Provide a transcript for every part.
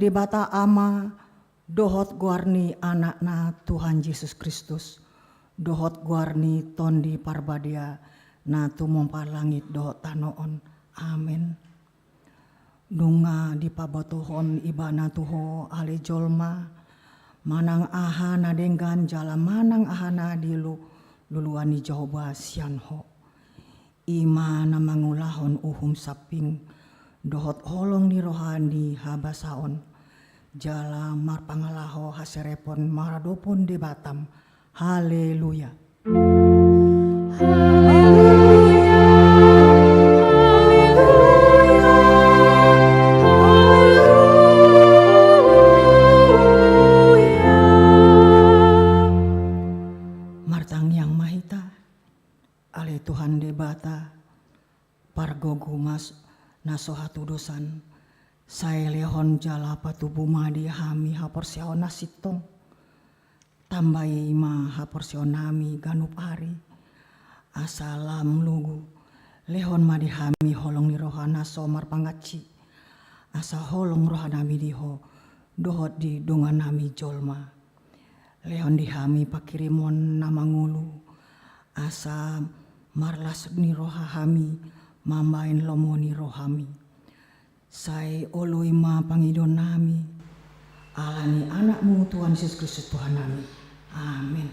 debata ama dohot guarni anakna Tuhan Yesus Kristus, dohot guarni tondi parbadia na tumompa langit dohot tanoon. Amin. Dunga di pabatuhon ibana tuho ale jolma, manang ahana denggan jala manang ahana dilu luluani Jehovah sianho. Ima na mangulahon uhum saping, dohot holong ni rohani habasaon, jala marpangalaho haserepon maradopon debatam. Haleluya. Martang yang mahita, ale Tuhan debata, pargogumas nasohatu dosan, saya lehon jala patubu madi hami haporsion nasitong, tambai ma haporsion nami ganup hari, asalam lugu, lehon madi hami holong ni rohana somar pangaci, asa holong rohanami diho, dohot di dungan nami jolma, lehon dihami pakirimon namangulu, asa marlas ni rohahami, mambain lomoni rohami. Sai oloi ma pangidon nami, alani anakmu Tuhan Yesus Kristus Tuhan nami. Amin.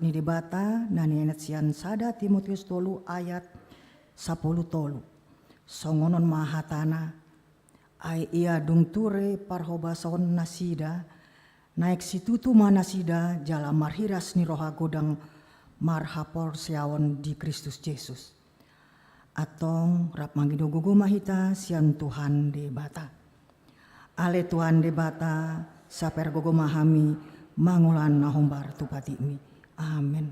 Ni debata nani enetsian sada Timotius tolu ayat 10 tolu. Songonon mahatana ai ia dungture parhobason nasida naik situtu manasida jala marhiras ni roha godang marhapor siawon di Kristus Yesus. Atong rap mangido gugu mahita sian Tuhan debata. Ale Tuhan debata saper gogo mahami mangulan nahombar tupati mi. Amin.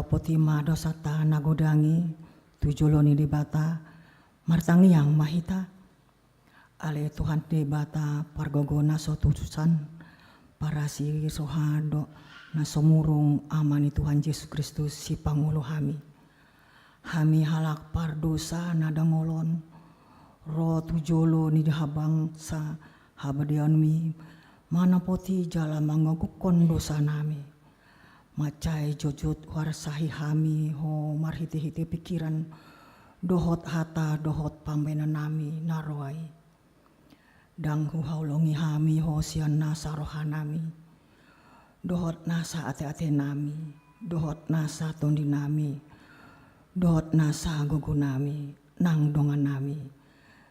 Potima dosata nagodangi tujoloni debata martangiang mahita Ale Tuhan debata pargogona sotutusan para si sohado na somurung amani Tuhan Yesus Kristus si Pangulo hami. Hami halak pardosa na dangolon ro tujolo ni dahabang sa habadian mi mana poti jala mangagukon dosa nami. Macai jojot warsahi hami ho marhiti-hiti pikiran dohot hata dohot pambena nami naroai. Dang huhaulongi hami ho sian nasa rohanami. Dohot nasa ate-ate nami, dohot nasa tondi nami, dohot nasa gugu nami, nang dongan nami,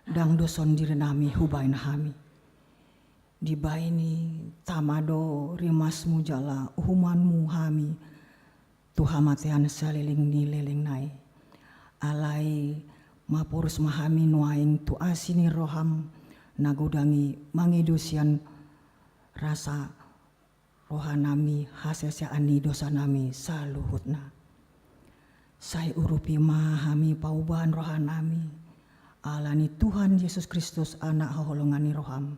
dang doson diri nami hubay na hami. Di baini tamado rimasmu jala uhumanmu hami, tuhamatian saliling ni leling nai. Alai mapurus mahami nuaing tu asini roham, nagudangi mangidusian rasa rohanami hasil-ani dosa nami saluhutna. Sai urupi mahami paubahan rohanami. Alani Tuhan Yesus Kristus anak haholongani roham.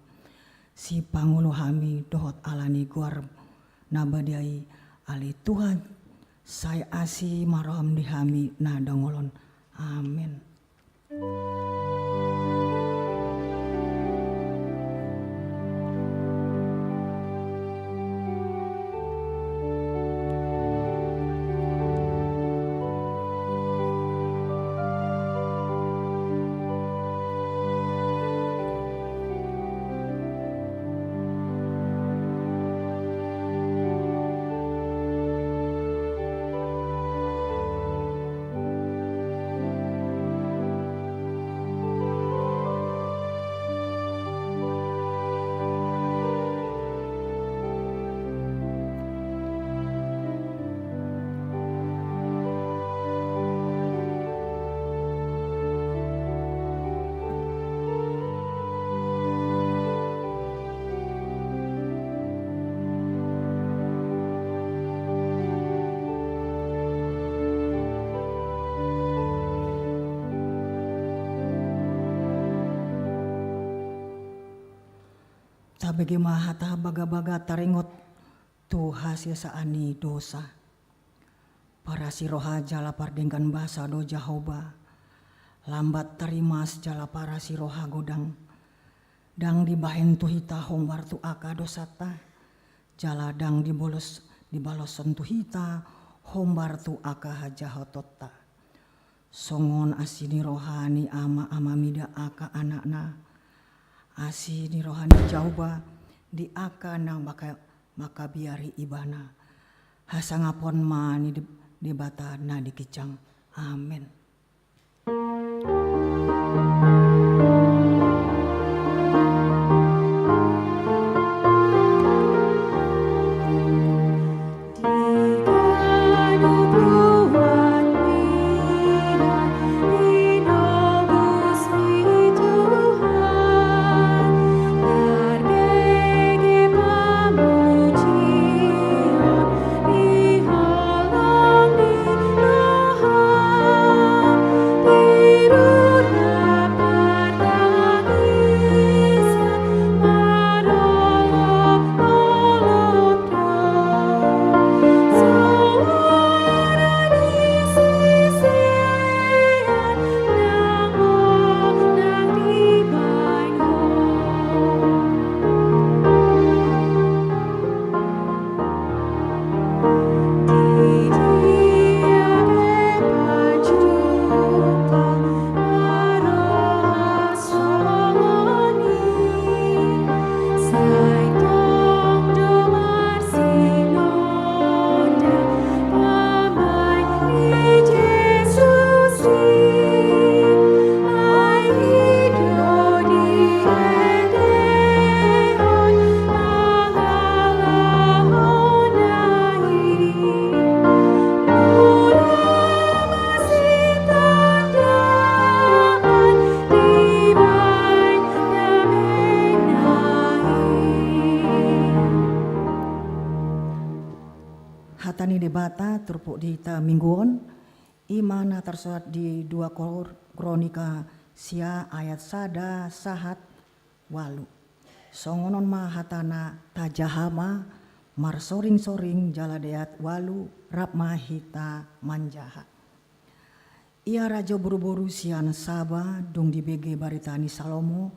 Si Pangulo hami dohot alani guar nabadiai ali Tuhan. Sai asi maroham di hami na dangolon. Amin. Tabagi mahata baga-baga taringot tu hasil saani dosa. Para si roha jala pardengkan basa do Jahoba. Lambat tarimas jala para si roha godang. Dang dibahen tu hita hombar tu aka dosata. Jala dang dibalosan tu hita hombar tu aka hajahotota. Songon asini rohani ama mida aka anakna. Asi di rohani jauba di aka nang maka biari ibana. Hasangapon mani di bata na dikicang. Amin. Hatani debata turpuk di ta mingguon imana tersuat di 2 Kronika sia ayat sada sahat walu. Songonon mahatana tajahama mar soring-soring jaladeat walu rap mahita manjaha. Ia raja buru-buru sian Saba dung di BG baritani Salomo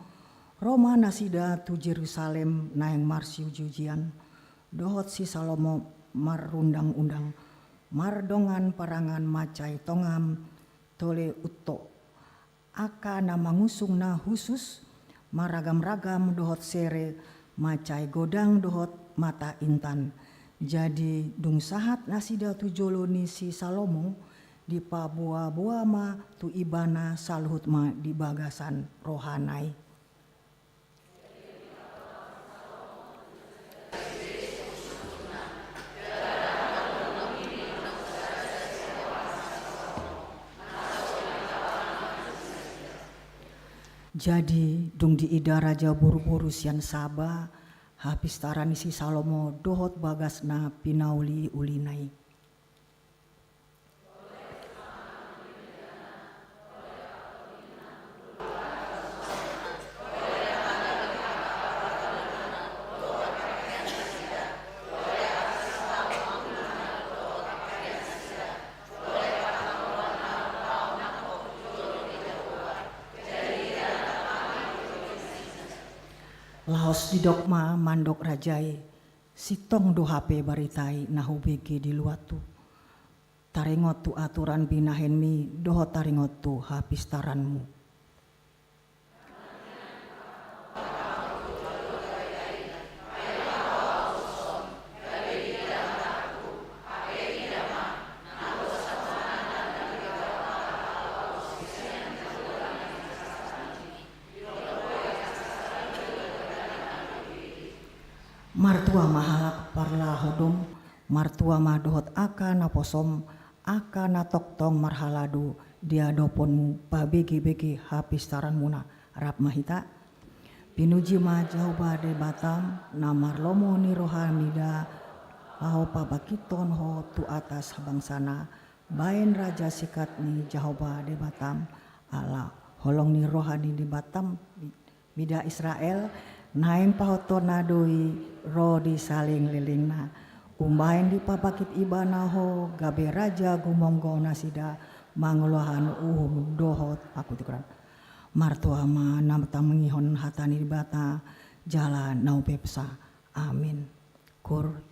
Roma nasida tu Jerusalem naeng marsiu jujian dohot si Salomo mar rundang-undang mar dongan parangan macai tongam tole utto aka nama ngusung na khusus maragam-ragam dohot sere macai godang dohot mata intan. Jadi dung sahat nasida tu joloni si Salomo di pabua-bua ma tu ibana saluhut ma di bagasan rohanai. Jadi dung di ida raja buru-buru sian Saba habis tarani si Salomo dohot bagasna pinauli ulinai. Laos di dokma mandok rajai sitong do HP baritai nahu BG di luatu taringot tu aturan binahen mi doho taringot tu habis taranmu. Martua mahalak parla hodom martua madohot aka naposom aka natoktong marhaladu dia doponmu pa begi-begi habis taran muna rap mahita pinuji ma jauh bade batam namar lomo ni rohamida lao pa bakiton ho tu atas bangsana bain raja sikat ni jauh bade batam ala holong ni rohani di batam mida Israel naeng pahoto nadoi ro di saling lilingna umbain di papakit ibana ho gabe raja gumonggo nasida mangolohan dohot aku tikuran martua ma namta mengihon hatani di bata jalan nau pepsa amin kur.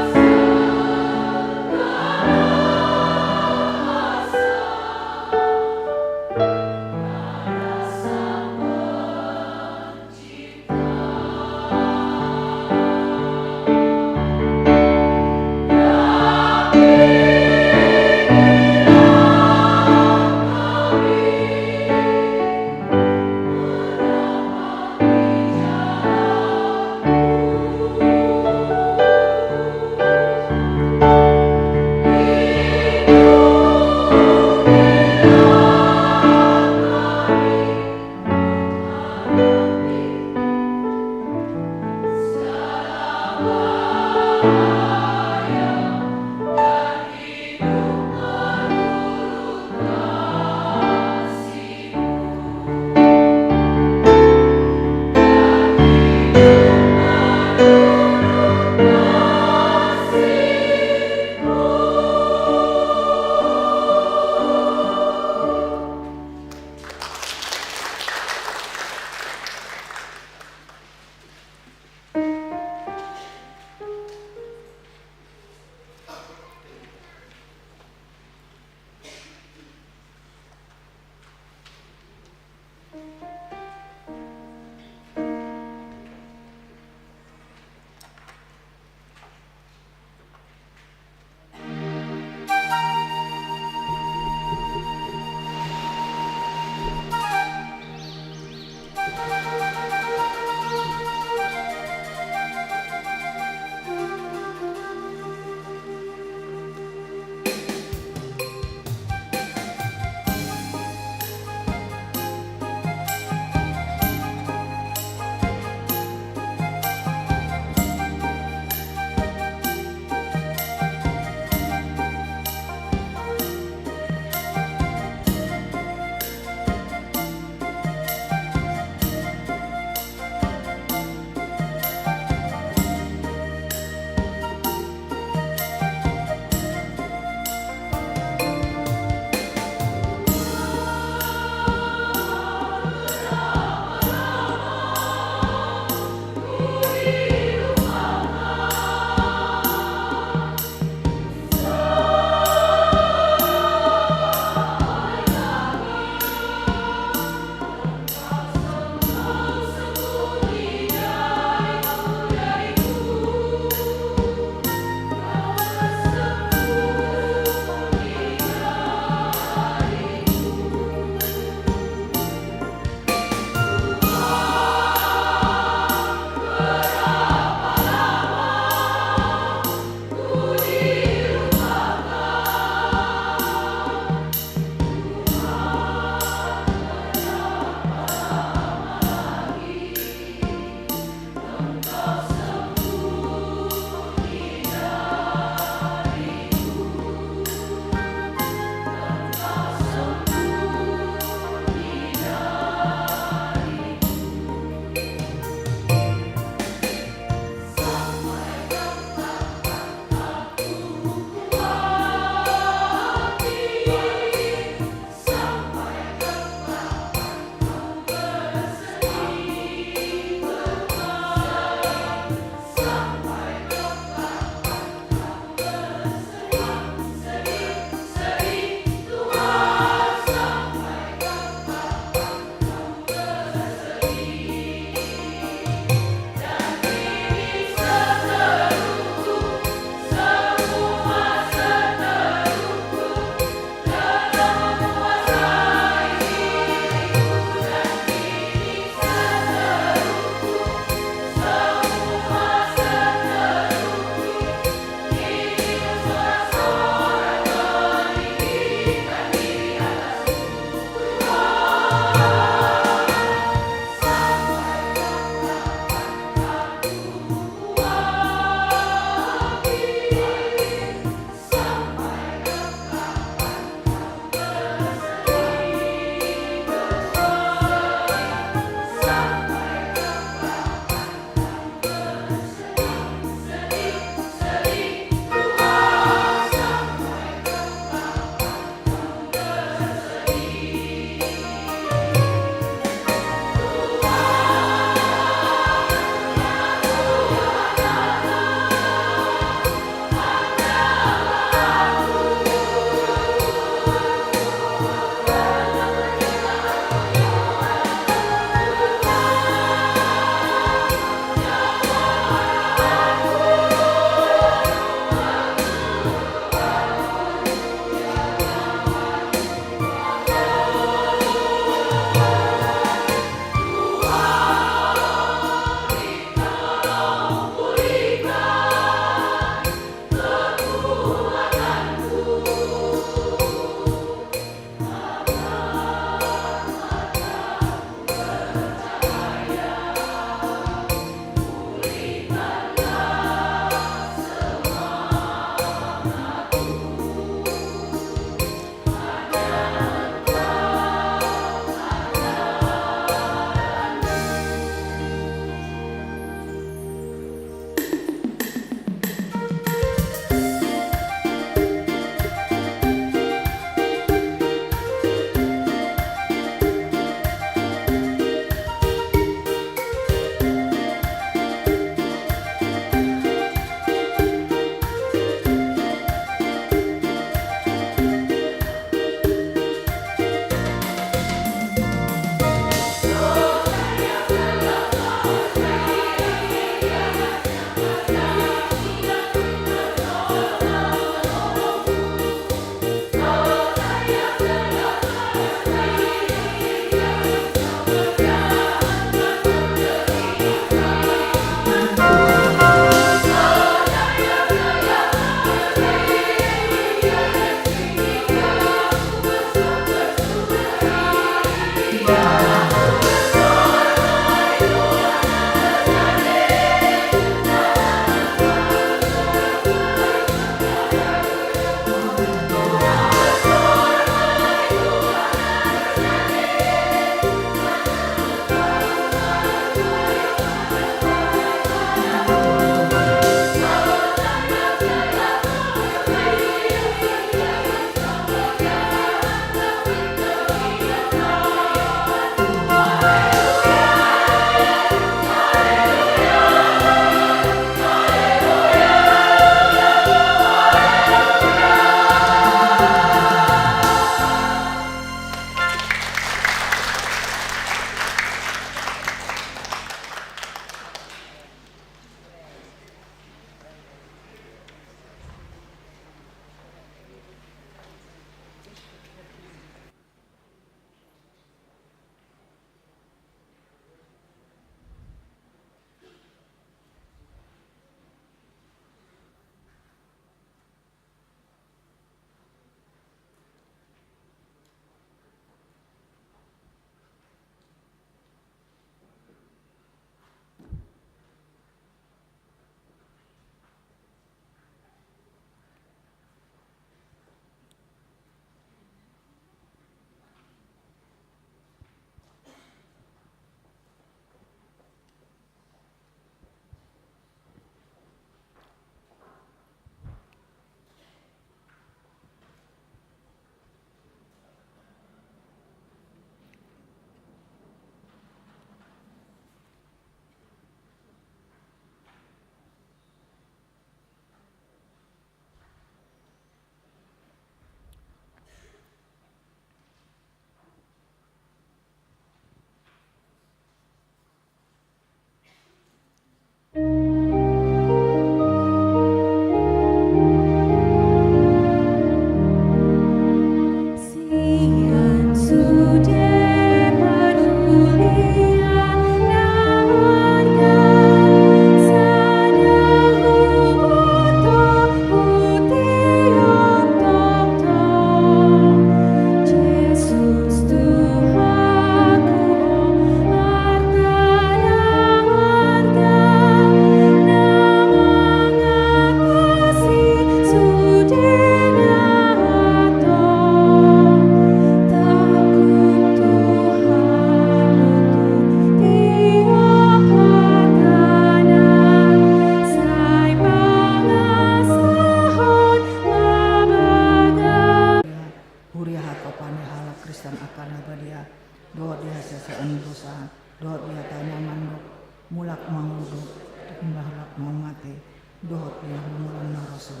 God ya mulung rasul.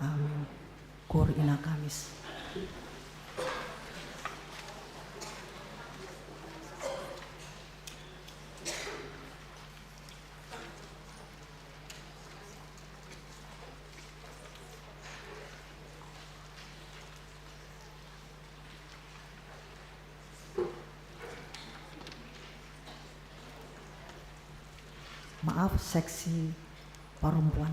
Amin. Kor ina kamis. Maaf seksi perempuan.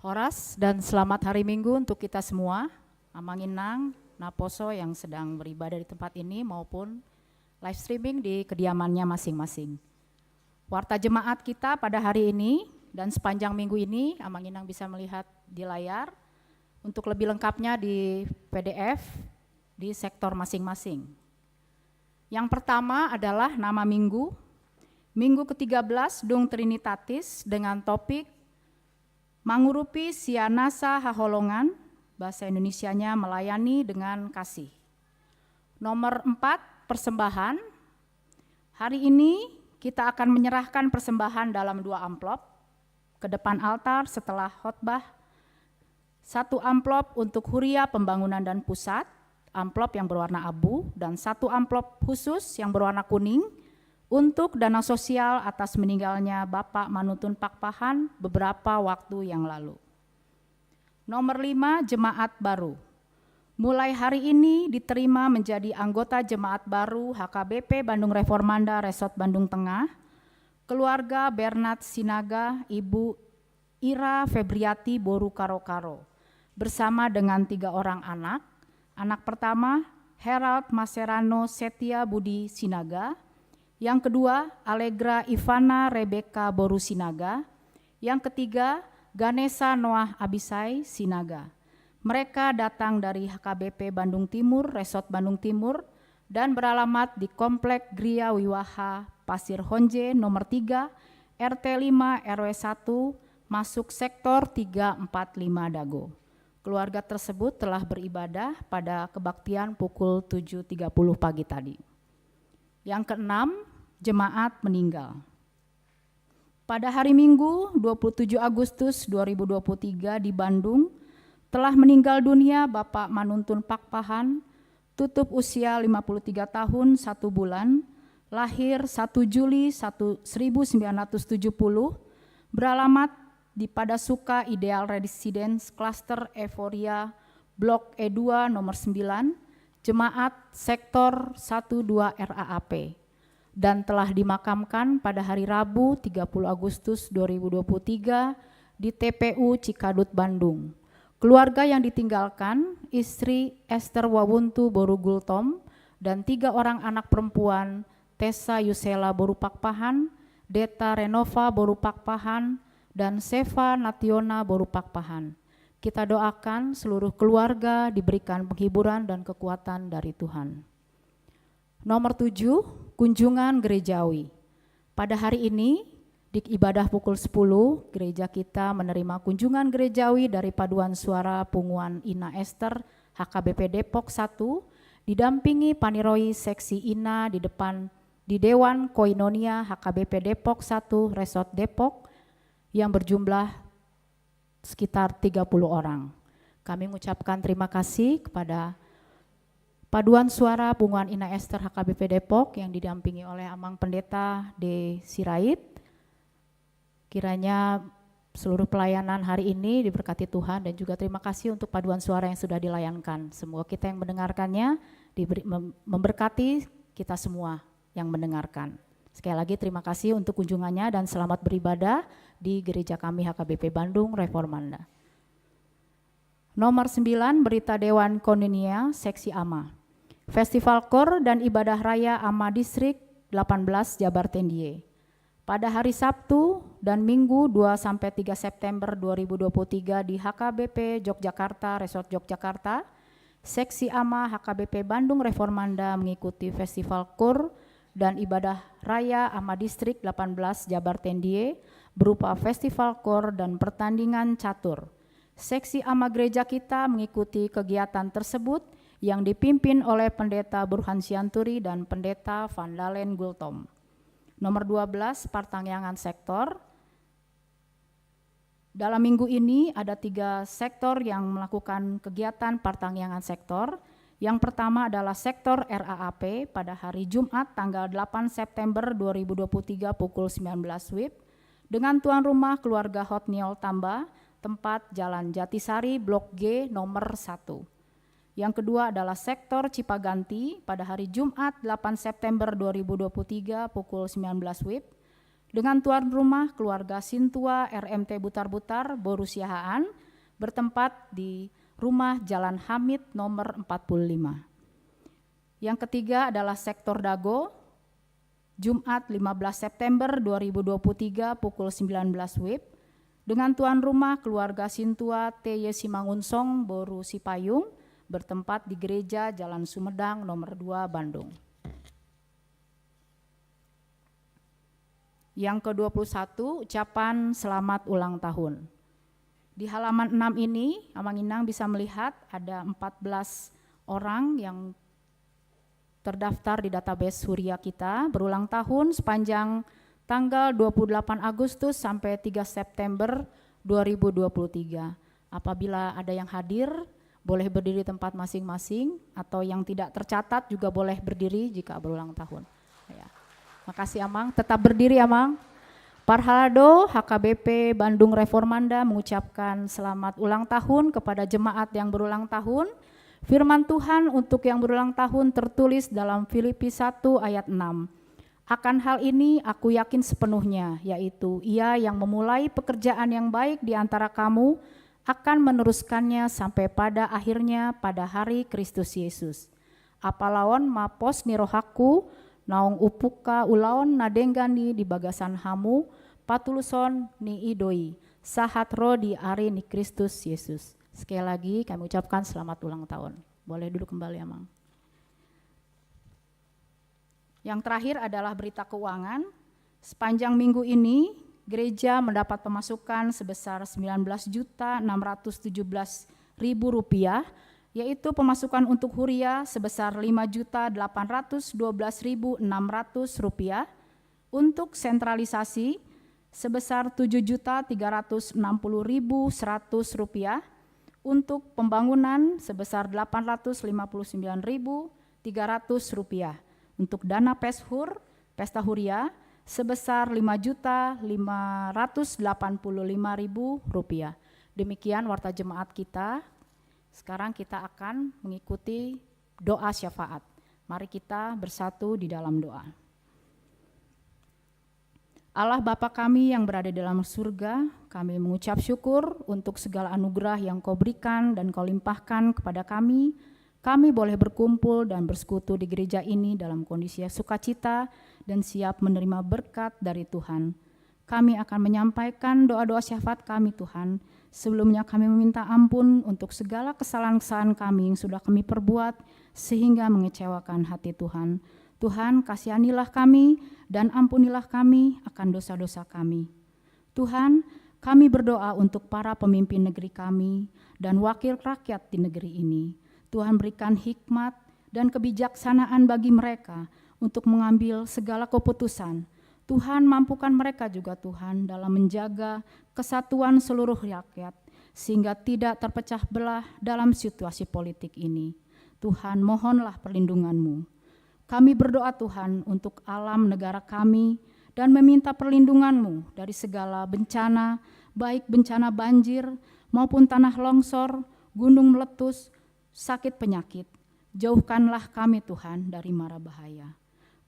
Horas dan selamat hari Minggu untuk kita semua, Amanginang, Naposo yang sedang beribadah di tempat ini maupun live streaming di kediamannya masing-masing. Warta jemaat kita pada hari ini dan sepanjang minggu ini, Amanginang bisa melihat di layar. Untuk lebih lengkapnya di PDF di sektor masing-masing. Yang pertama adalah nama minggu, minggu ke-13 Dung Trinitatis dengan topik Mangurupi Sianasa Haholongan, bahasa Indonesianya melayani dengan kasih. Nomor 4, persembahan. Hari ini kita akan menyerahkan persembahan dalam 2 amplop ke depan altar setelah khotbah. 1 amplop untuk Huria Pembangunan dan Pusat, amplop yang berwarna abu, dan 1 amplop khusus yang berwarna kuning untuk dana sosial atas meninggalnya Bapak Manuntun Pakpahan beberapa waktu yang lalu. Nomor 5, jemaat baru. Mulai hari ini diterima menjadi anggota jemaat baru HKBP Bandung Reformanda Resort Bandung Tengah, keluarga Bernard Sinaga, Ibu Ira Febriati Boru Karo-Karo, bersama dengan 3 orang anak. Anak pertama, Herald Maserano Setia Budi Sinaga. Yang kedua, Allegra Ivana Rebecca Boru Sinaga. Yang ketiga, Ganesha Noah Abisai Sinaga. Mereka datang dari HKBP Bandung Timur, Resort Bandung Timur, dan beralamat di Komplek Gria Wiwaha, Pasir Honje, nomor 3, RT 5 RW 1, masuk sektor 345 Dago. Keluarga tersebut telah beribadah pada kebaktian pukul 7.30 pagi tadi. Yang keenam, jemaat meninggal. Pada hari Minggu 27 Agustus 2023 di Bandung telah meninggal dunia Bapak Manuntun Pakpahan, tutup usia 53 tahun 1 bulan, lahir 1 Juli 1970, beralamat di Padasuka Ideal Residence Cluster Euphoria Blok E2 nomor 9, Jemaat Sektor 12 RAAP, dan telah dimakamkan pada hari Rabu 30 Agustus 2023 di TPU Cikadut, Bandung. Keluarga yang ditinggalkan, istri Esther Wawuntu Boru Gultom dan 3 orang anak perempuan, Tessa Yusela Boru Pakpahan, Deta Renova Boru Pakpahan, dan Seva Nationa Boru Pakpahan. Kita doakan seluruh keluarga diberikan penghiburan dan kekuatan dari Tuhan. Nomor 7, kunjungan gerejawi. Pada hari ini, di ibadah pukul 10, gereja kita menerima kunjungan gerejawi dari Paduan Suara Punguan Ina Esther, HKBP Depok 1, didampingi Paniroi Seksi Ina di Dewan Koinonia HKBP Depok 1, Resort Depok, yang berjumlah sekitar 30 orang. Kami mengucapkan terima kasih kepada Paduan Suara Punguan Ina Esther HKBP Depok yang didampingi oleh Amang Pendeta D. Sirait. Kiranya seluruh pelayanan hari ini diberkati Tuhan, dan juga terima kasih untuk paduan suara yang sudah dilayankan. Semoga kita yang mendengarkannya memberkati kita semua yang mendengarkan. Sekali lagi terima kasih untuk kunjungannya dan selamat beribadah di gereja kami HKBP Bandung Reformanda. Nomor 9, berita Dewan Koinonia Seksi AMA. Festival Kor dan Ibadah Raya AMA Distrik 18 Jabar Tendie. Pada hari Sabtu dan Minggu 2-3 September 2023 di HKBP Yogyakarta, Resort Yogyakarta, Seksi AMA HKBP Bandung Reformanda mengikuti Festival Kor dan Ibadah Raya AMA Distrik 18 Jabar Tendie berupa Festival Kor dan pertandingan catur. Seksi AMA gereja kita mengikuti kegiatan tersebut yang dipimpin oleh Pendeta Burhan Sianturi dan Pendeta Van Dalen Gultom. Nomor 12, pertangyangan sektor. Dalam minggu ini ada 3 sektor yang melakukan kegiatan pertangyangan sektor. Yang pertama adalah sektor RAAP pada hari Jumat tanggal 8 September 2023 pukul 19 WIB dengan tuan rumah keluarga Hotniol Tamba, tempat Jalan Jatisari Blok G nomor 1. Yang kedua adalah sektor Cipaganti pada hari Jumat 8 September 2023 pukul 19 WIB dengan tuan rumah keluarga Sintua RMT Butar-Butar Boru Siahaan bertempat di Rumah Jalan Hamid nomor 45. Yang ketiga adalah sektor Dago, Jumat 15 September 2023 pukul 19 WIB dengan tuan rumah keluarga Sintua TY Simangunsong Boru Sipayung bertempat di Gereja Jalan Sumedang nomor 2 Bandung. Yang ke-21, ucapan selamat ulang tahun. Di halaman 6 ini, Amang Inang bisa melihat ada 14 orang yang terdaftar di database Huria kita berulang tahun sepanjang tanggal 28 Agustus sampai 3 September 2023. Apabila ada yang hadir, boleh berdiri di tempat masing-masing, atau yang tidak tercatat juga boleh berdiri jika berulang tahun. Ya. Makasih Amang, tetap berdiri Amang. Parhalado HKBP Bandung Reformanda mengucapkan selamat ulang tahun kepada jemaat yang berulang tahun. Firman Tuhan untuk yang berulang tahun tertulis dalam Filipi 1 ayat 6. Akan hal ini aku yakin sepenuhnya, yaitu Ia yang memulai pekerjaan yang baik di antara kamu akan meneruskannya sampai pada akhirnya pada hari Kristus Yesus. Apalaon mapos nirohaku, naung upuka ulaon nadenggani di bagasan hamu, patuluson ni idoi, sahat ro di ari ni Kristus Yesus. Sekali lagi kami ucapkan selamat ulang tahun. Boleh duduk kembali Amang. Yang terakhir adalah berita keuangan. Sepanjang minggu ini, gereja mendapat pemasukan sebesar Rp19.617.000, yaitu pemasukan untuk Huria sebesar Rp5.812.600, untuk sentralisasi sebesar Rp7.360.100, untuk pembangunan sebesar Rp859.300, untuk dana Peshur, Pesta Huria, sebesar Rp5.585.000. Demikian warta jemaat kita. Sekarang kita akan mengikuti doa syafaat. Mari kita bersatu di dalam doa. Allah Bapa kami yang berada di dalam surga, kami mengucap syukur untuk segala anugerah yang Kau berikan dan Kau limpahkan kepada kami. Kami boleh berkumpul dan bersekutu di gereja ini dalam kondisi sukacita dan siap menerima berkat dari Tuhan. Kami akan menyampaikan doa-doa syafaat kami Tuhan. Sebelumnya kami meminta ampun untuk segala kesalahan-kesalahan kami yang sudah kami perbuat sehingga mengecewakan hati Tuhan. Tuhan, kasihanilah kami dan ampunilah kami akan dosa-dosa kami. Tuhan, kami berdoa untuk para pemimpin negeri kami dan wakil rakyat di negeri ini. Tuhan berikan hikmat dan kebijaksanaan bagi mereka untuk mengambil segala keputusan. Tuhan mampukan mereka juga Tuhan dalam menjaga kesatuan seluruh rakyat sehingga tidak terpecah belah dalam situasi politik ini. Tuhan, mohonlah perlindungan-Mu. Kami berdoa Tuhan untuk alam negara kami dan meminta perlindungan-Mu dari segala bencana, baik bencana banjir maupun tanah longsor, gunung meletus, sakit penyakit. Jauhkanlah kami Tuhan dari mara bahaya.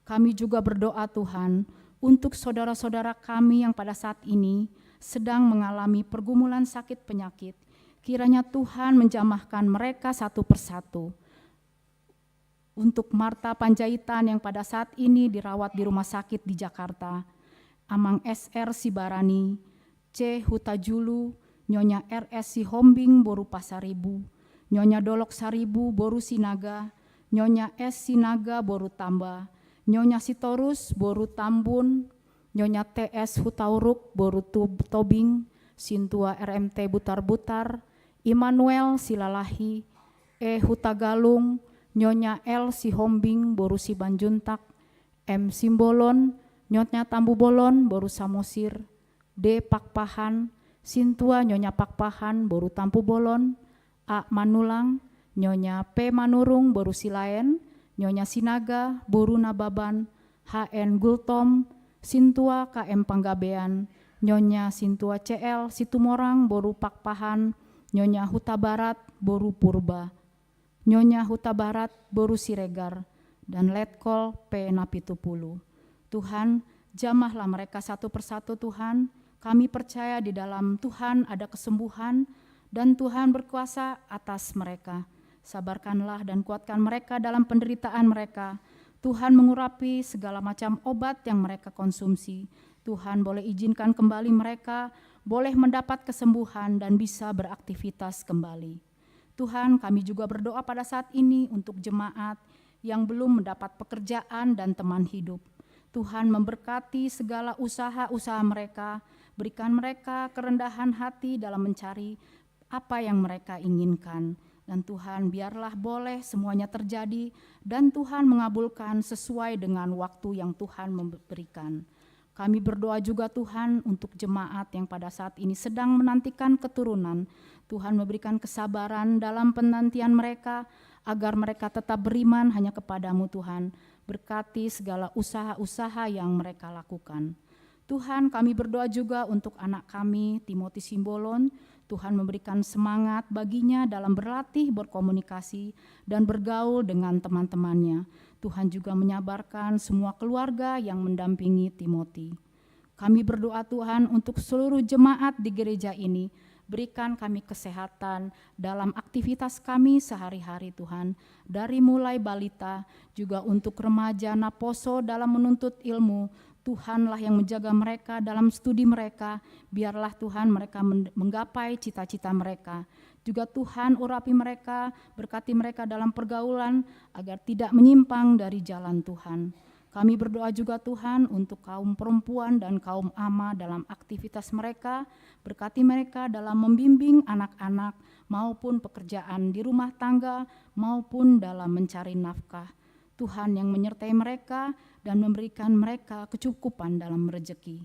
Kami juga berdoa Tuhan untuk saudara-saudara kami yang pada saat ini sedang mengalami pergumulan sakit penyakit. Kiranya Tuhan menjamahkan mereka satu persatu. Untuk Marta Panjaitan yang pada saat ini dirawat di rumah sakit di Jakarta, Amang SR Sibarani, C. Hutajulu, Nyonya RS Sihombing Boru Pasaribu, Nyonya Dolok Saribu Boru Sinaga, Nyonya S. Sinaga Boru Tamba, Nyonya Sitorus Boru Tambun, Nyonya TS Hutauruk Boru Tobing, Sintua RMT Butar-Butar, Immanuel Silalahi, E. Hutagalung, Nyonya L. Sihombing Boru Sibanjuntak, M. Simbolon, Nyonya Tambubolon Boru Samosir, D. Pakpahan, Sintua Nyonya Pakpahan Boru Tampubolon, A. Manulang, Nyonya P. Manurung Boru Silaen, Nyonya Sinaga Boru Nababan, HN Gultom, Sintua KM Panggabean, Nyonya Sintua CL Situmorang Boru Pakpahan, Nyonya Huta Barat Boru Purba, Nyonya Huta Barat Boru Siregar, dan Letkol P. Napitupulu. Tuhan, Jamahlah mereka satu persatu Tuhan. Kami percaya di dalam Tuhan ada kesembuhan dan Tuhan berkuasa atas mereka. Sabarkanlah dan kuatkan mereka dalam penderitaan mereka. Tuhan mengurapi segala macam obat yang mereka konsumsi. Tuhan boleh izinkan kembali mereka, boleh mendapat kesembuhan dan bisa beraktivitas kembali. Tuhan, kami juga berdoa pada saat ini untuk jemaat yang belum mendapat pekerjaan dan teman hidup. Tuhan memberkati segala usaha-usaha mereka, berikan mereka kerendahan hati dalam mencari apa yang mereka inginkan. Dan Tuhan, biarlah boleh semuanya terjadi dan Tuhan mengabulkan sesuai dengan waktu yang Tuhan memberikan. Kami berdoa juga Tuhan untuk jemaat yang pada saat ini sedang menantikan keturunan. Tuhan memberikan kesabaran dalam penantian mereka agar mereka tetap beriman hanya kepadamu Tuhan. Berkati segala usaha-usaha yang mereka lakukan. Tuhan, kami berdoa juga untuk anak kami, Timothy Simbolon. Tuhan memberikan semangat baginya dalam berlatih, berkomunikasi, dan bergaul dengan teman-temannya. Tuhan juga menyabarkan semua keluarga yang mendampingi Timothy. Kami berdoa Tuhan untuk seluruh jemaat di gereja ini. Berikan kami kesehatan dalam aktivitas kami sehari-hari Tuhan. Dari mulai balita, juga untuk remaja Naposo dalam menuntut ilmu. Tuhanlah yang menjaga mereka dalam studi mereka. Biarlah Tuhan mereka menggapai cita-cita mereka. Juga Tuhan urapi mereka, berkati mereka dalam pergaulan agar tidak menyimpang dari jalan Tuhan. Kami berdoa juga Tuhan untuk kaum perempuan dan kaum ama dalam aktivitas mereka. Berkati mereka dalam membimbing anak-anak maupun pekerjaan di rumah tangga maupun dalam mencari nafkah. Tuhan yang menyertai mereka dan memberikan mereka kecukupan dalam rezeki.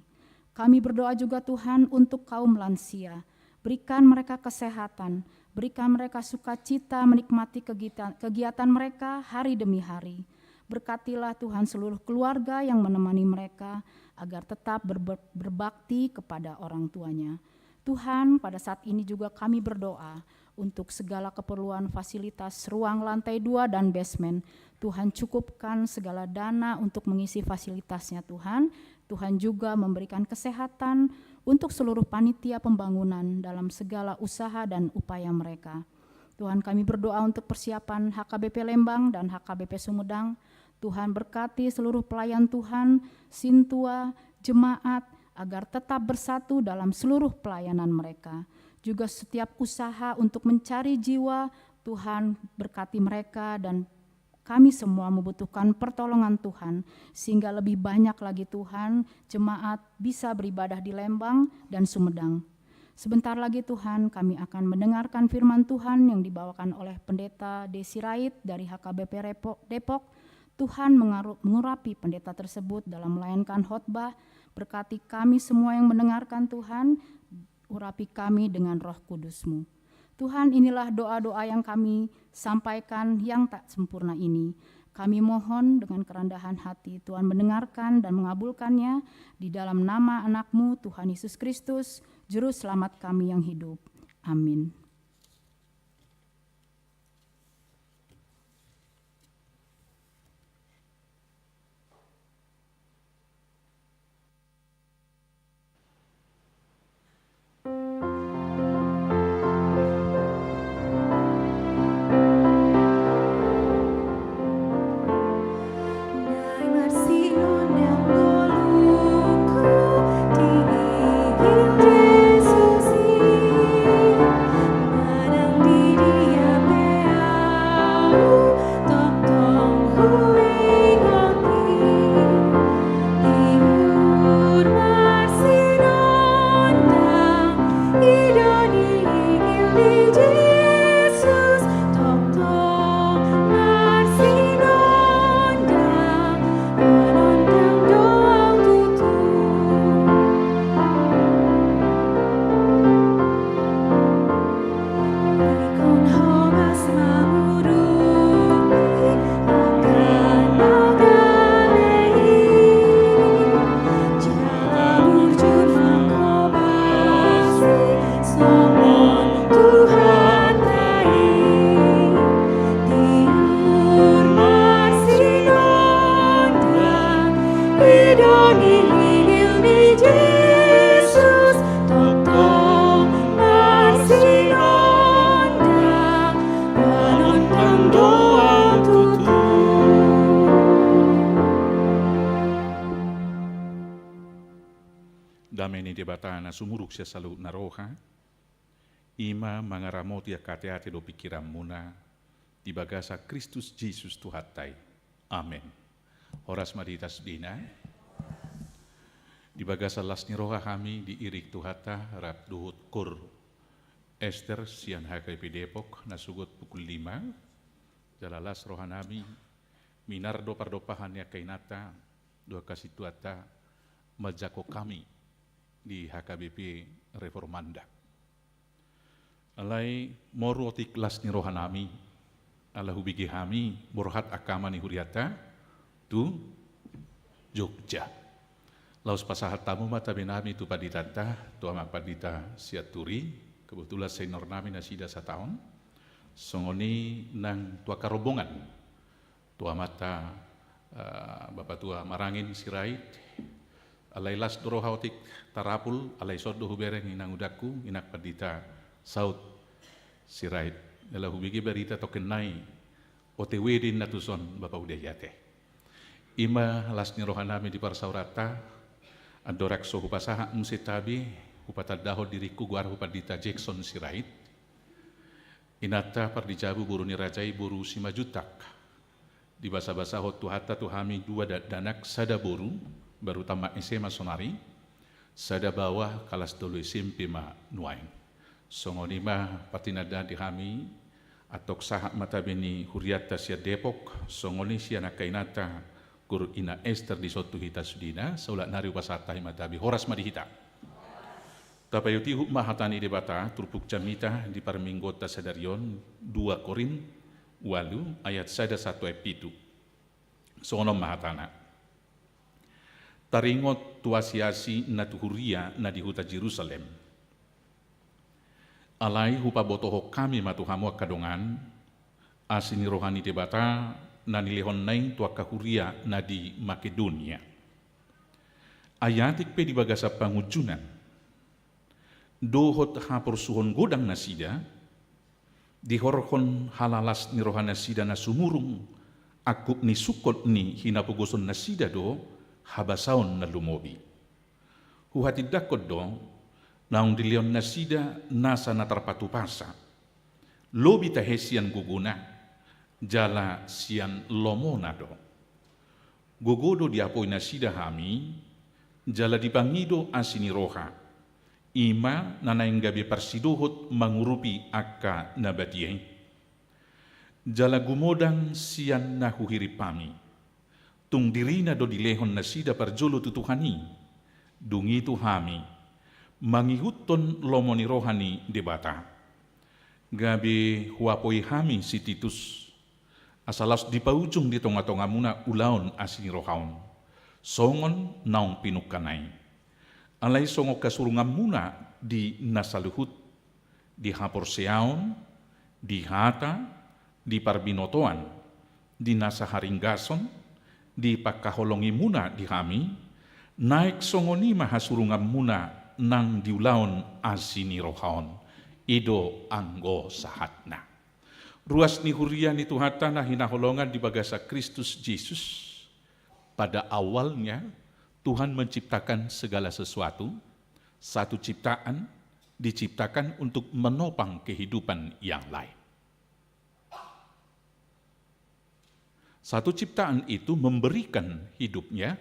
Kami berdoa juga Tuhan untuk kaum lansia. Berikan mereka kesehatan, berikan mereka sukacita menikmati kegiatan mereka hari demi hari. Berkatilah Tuhan seluruh keluarga yang menemani mereka agar tetap berbakti kepada orang tuanya. Tuhan, pada saat ini juga kami berdoa untuk segala keperluan fasilitas ruang lantai 2 dan basement. Tuhan cukupkan segala dana untuk mengisi fasilitasnya Tuhan. Tuhan juga memberikan kesehatan untuk seluruh panitia pembangunan dalam segala usaha dan upaya mereka. Tuhan, kami berdoa untuk persiapan HKBP Lembang dan HKBP Sumedang. Tuhan berkati seluruh pelayan Tuhan, sintua, jemaat, agar tetap bersatu dalam seluruh pelayanan mereka. Juga setiap usaha untuk mencari jiwa, Tuhan berkati mereka dan kami semua membutuhkan pertolongan Tuhan, sehingga lebih banyak lagi Tuhan, jemaat bisa beribadah di Lembang dan Sumedang. Sebentar lagi Tuhan, kami akan mendengarkan firman Tuhan yang dibawakan oleh Pendeta Desi Rait dari HKBP Depok. Tuhan mengurapi pendeta tersebut dalam melayangkan khotbah. Berkati kami semua yang mendengarkan Tuhan, urapi kami dengan Roh Kudus-Mu. Tuhan, inilah doa-doa yang kami sampaikan yang tak sempurna ini. Kami mohon dengan kerendahan hati Tuhan mendengarkan dan mengabulkannya di dalam nama anak-Mu Tuhan Yesus Kristus, Juru Selamat kami yang hidup. Amin. Yesus ni debata na sumuruk siya salu na roha, ima mangaramoti akate-ate do pikiran muna, di bagasa Kristus Jesus Tuhatai. Amen. Horas maritas dina, di bagasa las ni roha kami di irik Tuhata rap duhut kur Esther sian HKP Depok nasugot pukul 5, jalalas roha nami minardo pardopahan ya kainata dua kasih tuata majako kami di HKBP Reformanda. Alai moruotik las ni roha nami ala hubigi kami borhat akama ni huriata tu Jogja. Laus pasahat tamu mata benami tu paditanta tu amak padita siaturi kebetulan senior nami nasida setahun songoni nang tua karobongan tua mata bapak tua marangin sirait alai las dorohautik tarapul alai sodo hubereng inang udaku inak padita saut sirait ela hubigi berita tokenai OTW din natuson bapak udah yate ima las ni rohanami di parsaurata adorak so hupasaha umsitabi hupatadaho diriku guar hupadita Jackson sirait inata pardijabu buru ni rajai buru simajutak di basa-basa hotu hatta tuhami dua danak sada buru baru tamak SMA sonari sada bawah kalas dulu SMP ma nuain songonima patinada dihami atok sahak mata bini huriata sia Depok songoni sia nakainata kur ina Esther di sotu hita sudina saulat nari wasata matabi horas madihita tapayuti hukma hatani debata turpuk jamita di parminggota sadarion 2 Korin walu ayat sada 1 epitu sonom mahatana taringot tuasiasi na tuhuria na di huta Jerusalem alai hupa botoho kami matuhamu kadongan asini rohani debata na nilihon naing tua kahuria na di Makedonia. Ayatik pe di bagasa pangujunan. Dohot hapor suhon godang nasida, dihorhon halalas ni rohana sida na sumurung, akuk ni sukot ni hinapugoson nasida do, habasaon na lumobi. Huhati dakot do, naung dilion nasida nasa na tarpatupasa. Lobi tahesian guguna, jala sian lomonado. Gogodo diapoi nasida hami, jala dipangido asini roha. Ima nanaing gabi parsidohot mangurupi akka nabadiyeng. Jala gumodang sian nahuhiri pami. Tung dirina do dilehon nasida parjolo tutuhani. Dungi tu hami, mangihuton lomoni rohani debata. Gabi huapoi hami si Titus. Asalas di paujung di tonga-tonga muna ulaon asini rohaon. Songon naong pinukanay. Alay songo kasurungan muna di nasaluhut, di haporseaon, di hata, di parbinotoan, di nasaharinggason, di pakaholongi muna di kami, naik songoni mahasurungan muna nang diulaon asini rohaon. Ido anggo sahatna. Ruas ni huria ni tuhatana hinaholongan di bagasa Kristus Jesus. Pada awalnya Tuhan menciptakan segala sesuatu, satu ciptaan diciptakan untuk menopang kehidupan yang lain. Satu ciptaan itu memberikan hidupnya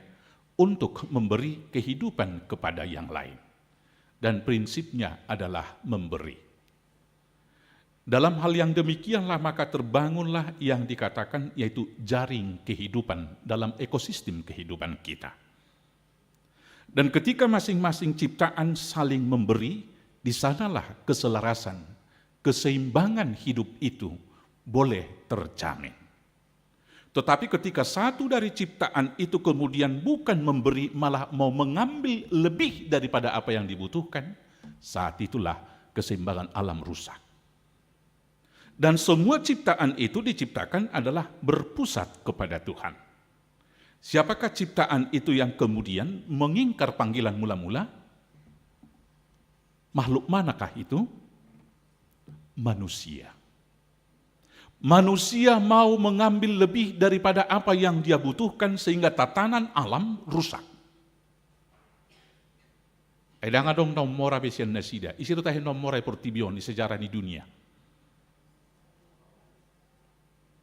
untuk memberi kehidupan kepada yang lain. Dan prinsipnya adalah memberi. Dalam hal yang demikianlah maka terbangunlah yang dikatakan yaitu jaring kehidupan dalam ekosistem kehidupan kita. Dan ketika masing-masing ciptaan saling memberi, di sanalah keselarasan, keseimbangan hidup itu boleh terjamin. Tetapi ketika satu dari ciptaan itu kemudian bukan memberi, malah mau mengambil lebih daripada apa yang dibutuhkan, saat itulah keseimbangan alam rusak. Dan semua ciptaan itu diciptakan adalah berpusat kepada Tuhan. Siapakah ciptaan itu yang kemudian mengingkar panggilan mula-mula? Makhluk manakah itu? Manusia. Manusia mau mengambil lebih daripada apa yang dia butuhkan sehingga tatanan alam rusak. Ay nga dong nomora besian nasida. Isi tayo nomora portibion di sejarah di dunia.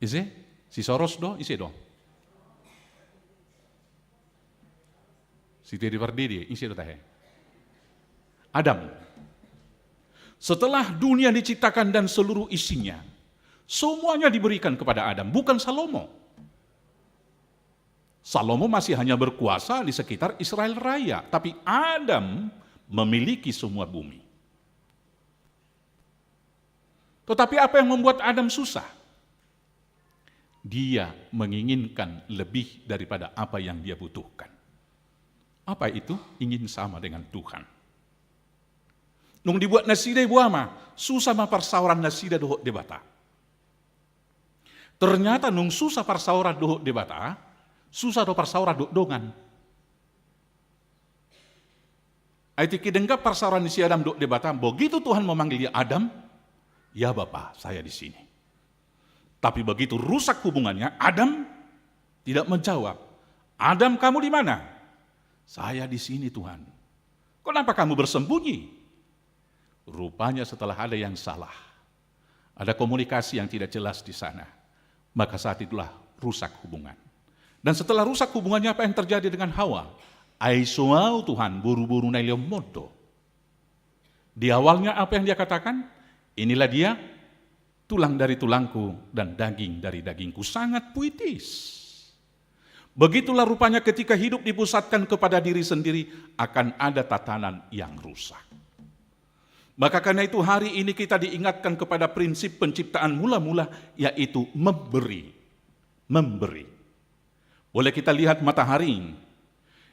Isi? Si Soros do? Isi do? Si Teddy Pardidi, isi do tayo. Adam. Setelah dunia diciptakan dan seluruh isinya, semuanya diberikan kepada Adam, bukan Salomo. Salomo masih hanya berkuasa di sekitar Israel Raya, tapi Adam memiliki semua bumi. Tetapi apa yang membuat Adam susah? Dia menginginkan lebih daripada apa yang dia butuhkan. Apa itu? Ingin sama dengan Tuhan. Nung dibuat nasida ibu ama, susah ma persauran nasida dohok debata. Ternyata nung susah persauran dohok debata, susah do persauran dohok dongan. Aiti kidengga persauran si Adam dohok debata, begitu Tuhan memanggil dia Adam, ya Bapa, saya di sini. Tapi begitu rusak hubungannya, Adam tidak menjawab. Adam, kamu di mana? Saya di sini Tuhan. Kenapa kamu bersembunyi? Rupanya setelah ada yang salah, ada komunikasi yang tidak jelas di sana, maka saat itulah rusak hubungan. Dan setelah rusak hubungannya, apa yang terjadi dengan Hawa? Aisoau Tuhan, buru-buru nailiom modo. Di awalnya apa yang dia katakan? Inilah dia, tulang dari tulangku dan daging dari dagingku. Sangat puitis. Begitulah rupanya ketika hidup dipusatkan kepada diri sendiri, akan ada tatanan yang rusak. Maka karena itu hari ini kita diingatkan kepada prinsip penciptaan mula-mula, yaitu memberi. Memberi. Boleh kita lihat matahari,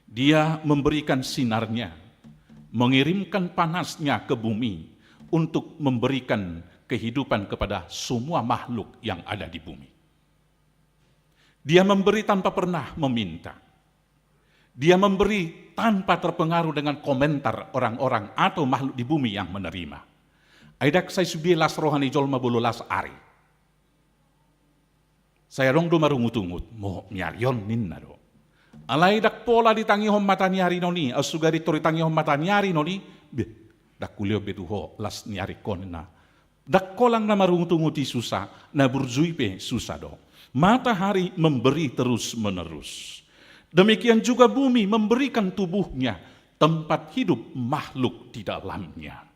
dia memberikan sinarnya, mengirimkan panasnya ke bumi untuk memberikan kehidupan kepada semua makhluk yang ada di bumi. Dia memberi tanpa pernah meminta. Dia memberi tanpa terpengaruh dengan komentar orang-orang atau makhluk di bumi yang menerima. Aidak saya sudah las rohani jolma bolo las ari. Saya dong do marungut-ungut, mo nyarion ninna do. Alai dak pola ditangihom mata nyari noni, asugari tori tangihom mata nyari noni, dak kulio betuho las nyari konna. Dak kolang na marungut-unguti susah, na burjuipe susah do. Matahari memberi terus-menerus. Demikian juga bumi memberikan tubuhnya, tempat hidup makhluk di dalamnya.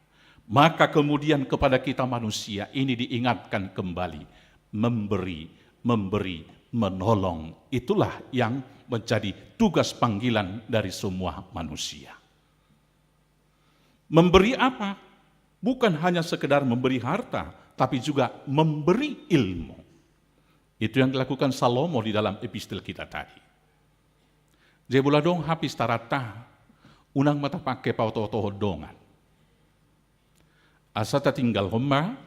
Maka kemudian kepada kita manusia ini diingatkan kembali, memberi, menolong. Itulah yang menjadi tugas panggilan dari semua manusia. Memberi apa? Bukan hanya sekedar memberi harta, tapi juga memberi ilmu. Itu yang dilakukan Salomo di dalam epistel kita tadi. Jebula dong habis tarata, unang mata pakai pauto-toho dongan. Asa tinggal homma,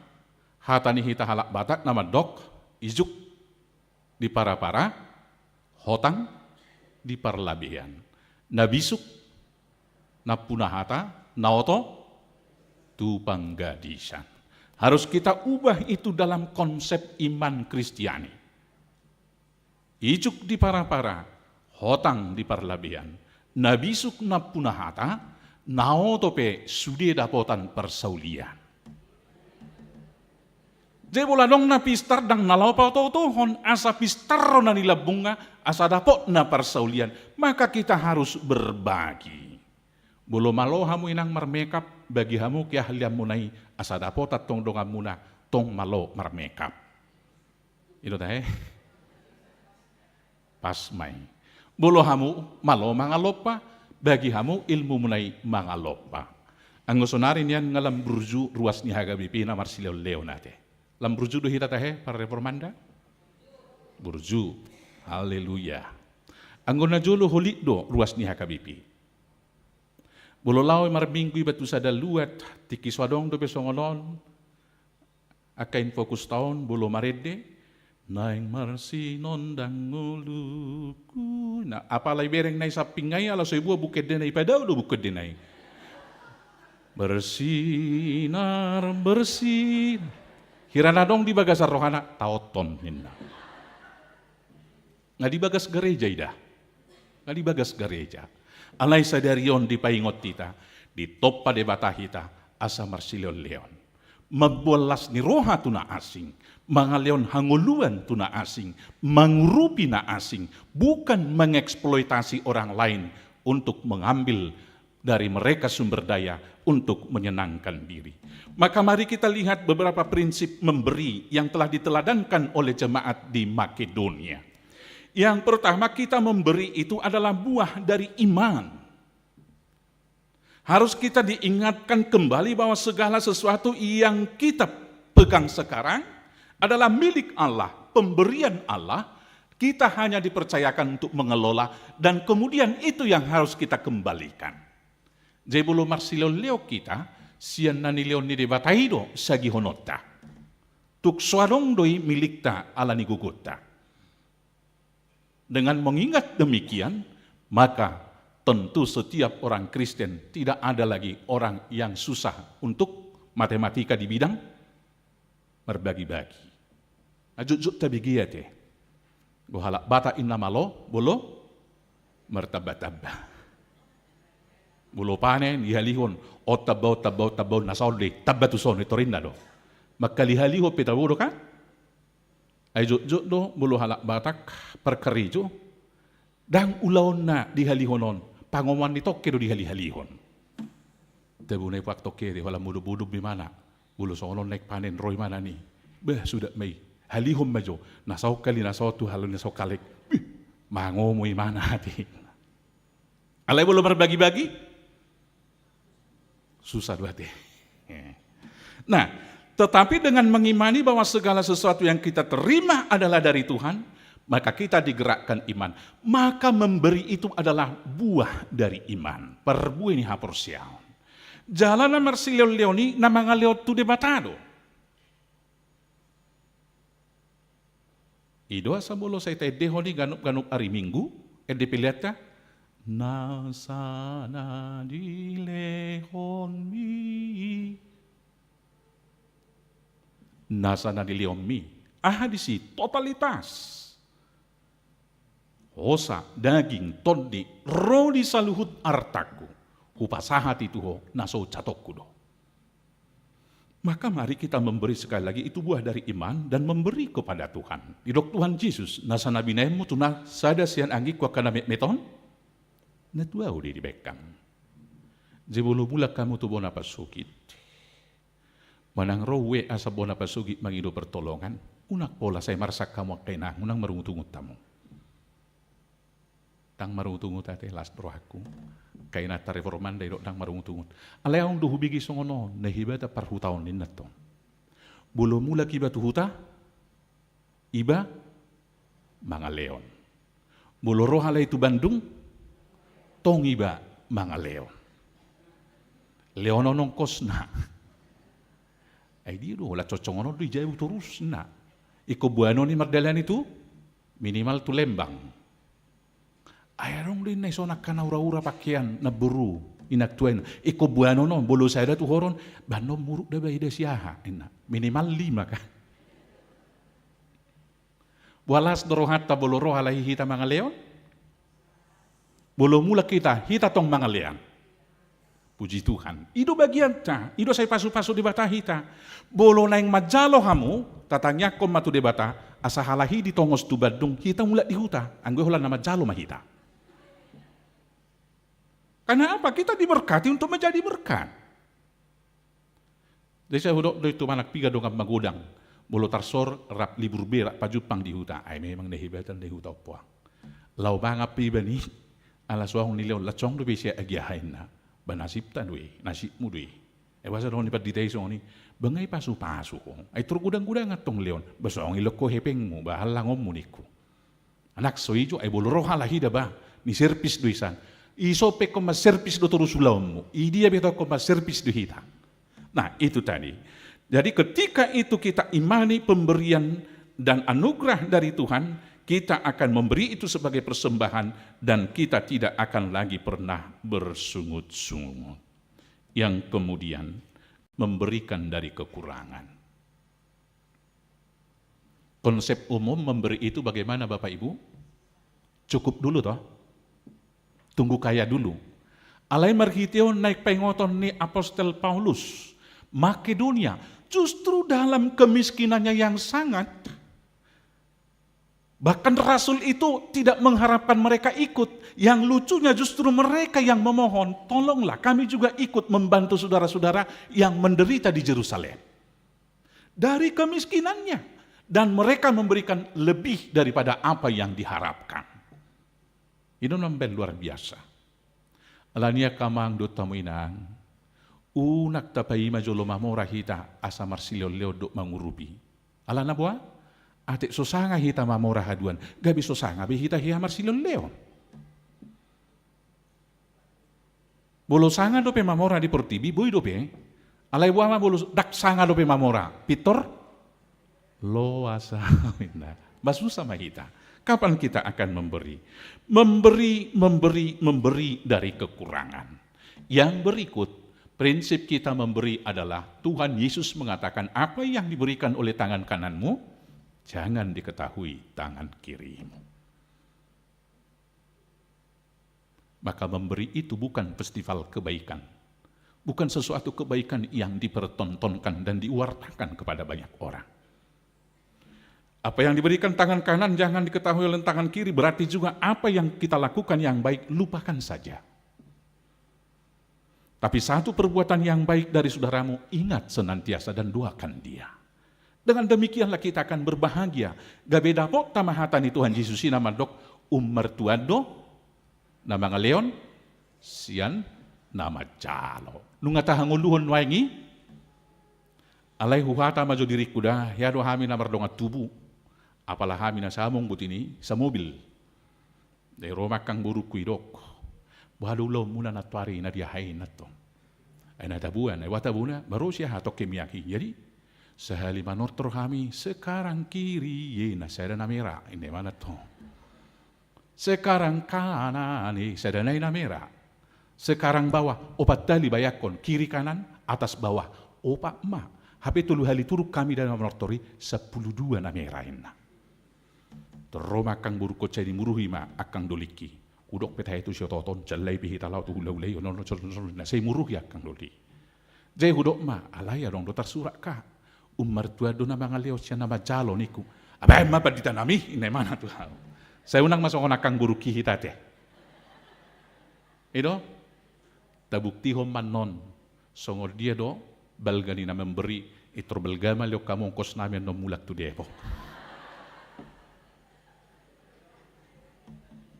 hatani hita halak batak nama dok, ijuk di para-para, hotang di parlabian. Nabisuk, napunahata, naoto, tupanggadisan. Harus kita ubah itu dalam konsep iman Kristiani. Ijuk di para-para, hotang di parlabian, nabisuk napunahata, naotope sude dapotan persaulian. Jebola dong na pistar dang nalaw tohon asa pistar na nila bunga asa dapot na persaulian, maka kita harus berbagi. Bolo malo hamu inang marmekap bagi hamu kia haliam munai asa dapot at tong donga muna tong malo marmekap. Itu tahe. Pas mai. Bolo hamu malo mangalopa, bagi hamu ilmu mulai mangalopa. Ang ngusunarin yan nga lamburju ruas ni Hagabipi na Marsilio Leonate. Lamburju do hita tahe para reformanda? Burju, haleluya. Ang gunajulo hulit do ruas ni Hagabipi. Bolo law marbinggu batu sada luat, tiki swadong do besongolon, akain fokus taon bolo marede, naing marsi nondang nguluku. Nah, apalagi bereng nai sapingay ala so ibu bukid denay padaw do bukid denay. Bersinar bersin. Hirana dong di bagasar rohana taoton hinna. Nga di bagas gereja ida. Nga di bagas gereja. Alay sadarion di paingot tita. Di topa de bata hita asa marsilon leon. Mabolas ni roha tuna asing. Mga leon hanguluan tuna asing. Mangurupi na asing. Bukan mengeksploitasi orang lain untuk mengambil dari mereka sumber daya untuk menyenangkan diri. Maka mari kita lihat beberapa prinsip memberi yang telah diteladankan oleh jemaat di Makedonia. Yang pertama, kita memberi itu adalah buah dari iman. Harus kita diingatkan kembali bahwa segala sesuatu yang kita pegang sekarang adalah milik Allah, pemberian Allah. Kita hanya dipercayakan untuk mengelola dan kemudian itu yang harus kita kembalikan. Jebulu marsilon leo kita, sian nani leon ni debataido sagi honota. Tuk suadong doi milikta ala ni gugutta. Dengan mengingat demikian, maka tentu setiap orang Kristen tidak ada lagi orang yang susah untuk matematika di bidang berbagi-bagi. Ajuk-juk tabigiyate. Gohalak bata inna malo, bolo mertabah-tabah. Bolo panen, ihalihon, o tabaw, nasauli, tabatuson, ito rin na do. Magkalihaliho, pitawuro ka? Ay juk-juk do, bolo halak batak, perkerijo, dang ulaon na dihalihonon, pangoman nito kedo dihali-halihon. Tabunay pak toke di wala mudub-mudub di mana. Bulu soalon naik panen roy mana ni. Beh sudah may halihon majo. Nasaw kali nasaw tu halun nasaw kalik. Mangomoy mana hati. Alay bulu berbagi-bagi. Susah buat Nah, tetapi dengan mengimani bahwa segala sesuatu yang kita terima adalah dari Tuhan, maka kita digerakkan iman. Maka memberi itu adalah buah dari iman. Perbu ini haporsiaon. Jalan marsilio leoni na mga leot tu debatado. Ido asa bolo sa ita edehoni ganup ari minggu. Edepileta. Nasana dilehon mi. Nasana dilehon mi. Disi totalitas. Osa, daging, tondi, rodi saluhut artaku. Hupasahati tuho, naso catokku do. Maka mari kita memberi sekali lagi, itu buah dari iman dan memberi kepada Tuhan. Idok Tuhan Yesus, nasa nabi nemu tunah sada sian anggi kwa kana meton, natua udi dibekam. Jebulu mula kamu tu bona pasukit. Manang rowe asa bona pasukit mangido pertolongan, unak pola saya marsak kamu kainang, unang marungut-ungut tamu. Tang marungut-ungut ate las rohaku. Kaina ta reforman dai dang marungut-ungut. Aleong du hubigi songono nehibata parhutaon ninnaton. Bulu mula kiba tu huta iba mga leon. Bulu roh halay tu Bandung tong iba mga leon. Leononong kosna. Ay di do la cocongono di jaya terus na. Iko buano ni Magdalena itu minimal tu Lembang. Ayarong din na iso nakanaura-ura pakaian na buru inaktuan. Iko buano no, bolo saya tu horon, bano muruk da ida siaha. Minimal 5 kan. Walas dorohat ta bolo roh alahi hita mga leon. Bolo mula kita, hita tong mga leon. Puji Tuhan. Ido bagian ta, ido saya pasu-pasu di bata hita. Bolo na yung majalo hamu, tatanya kom matu di bata, asa halahi di tongos tu Badung, hita mula di huta. Anggo hula na majalo mahita. Karena apa? Kita diberkati untuk menjadi berkat. Jadi saya hudok dari itu manak piga dongam magudang. Bolo tarsor rap libur berak pajupang di huta. Ay memang nehibatan di huta puang. Lau banga piba ni ala suahong nileon lacong do bisia agiahain na. Banasip ta dui, nasipmu dui. Wasa dong nipat ditay so ni bangay pasu-pasu ko. Ay turgudang-gudang atong leon. Basong iloko hepengmu bahal langom muniku. Anak soijo ay bolo roh halahida ba ni serpis duisan. Isope ko mas-service do terus ulawmu. Idia beto ko mas-service do hita. Nah, itu tadi. Jadi ketika itu kita imani pemberian dan anugerah dari Tuhan, kita akan memberi itu sebagai persembahan dan kita tidak akan lagi pernah bersungut-sungut. Yang kemudian memberikan dari kekurangan. Konsep umum memberi itu bagaimana Bapak Ibu? Cukup dulu toh. Tunggu kaya dulu. Alai marhiteo naik pengoton ni Apostel Paulus, Makedonia, justru dalam kemiskinannya yang sangat, bahkan Rasul itu tidak mengharapkan mereka ikut. Yang lucunya justru mereka yang memohon, tolonglah kami juga ikut membantu saudara-saudara yang menderita di Yerusalem. Dari kemiskinannya. Dan mereka memberikan lebih daripada apa yang diharapkan. Itu nampak luar biasa. Alania kamang do tamuinang, unak tapai majolo mamora hita asa marsilio leo do mangurubi. Alana buah? Atik sosanga hita mamora haduan, gabi sosanga bi hita hiya marsilio leo. Bolo sanga dope mamora di portibi, boy dope. Alai buah ma bolo dak sanga dope mamora. Pitor? Lo asa basu sama kita. Kapan kita akan memberi? Memberi dari kekurangan. Yang berikut, prinsip kita memberi adalah Tuhan Yesus mengatakan apa yang diberikan oleh tangan kananmu, jangan diketahui tangan kirimu. Maka memberi itu bukan festival kebaikan. Bukan sesuatu kebaikan yang dipertontonkan dan diwartakan kepada banyak orang. Apa yang diberikan tangan kanan jangan diketahui oleh tangan kiri, berarti juga apa yang kita lakukan yang baik lupakan saja. Tapi satu perbuatan yang baik dari saudaramu, ingat senantiasa dan doakan dia. Dengan demikianlah kita akan berbahagia. Gabeda po tamahatan ni Tuhan Yesus nama dok mertuado, nama ngaleon, sian nama jalo. Nunga tahanguluhon waingi, alai huhata majo diri kuda, yado hami namar donga tubuh. Apalah kami na samong butini sa mobil. Dari rumah kang buru kuidok. Bahadulo muna natwari na diahay na to. Ay natabuan, ay watabuna, baru siya hatok kemiyaki. Jadi, sa halima nortro kami, sekarang kiri, ye na sada na mera. Hindi mana to. Sekarang kanan, sada na mera. Sekarang bawah, opat dali bayakon. Kiri kanan, atas bawah, opak ma. Hape tulu hali turuk kami dalam nortori, 12 na merain na. Roma kang buru ko cai muruhi ma akang doliki. Udok petah itu sio toton jalai pihi talau tu hulai ono na sei muruhi akang doli. Jai hudok ma alaya dong dotar surak ka. Mertua dona mangaleo sia nama jalo niku. Abai ma badita nami ine mana tu hal. Saya unang masuk akang buru ki hitate. Itu tabukti homan non songor dia do balgani na memberi itro belgama leo kamu kos namen no mulak tu depo.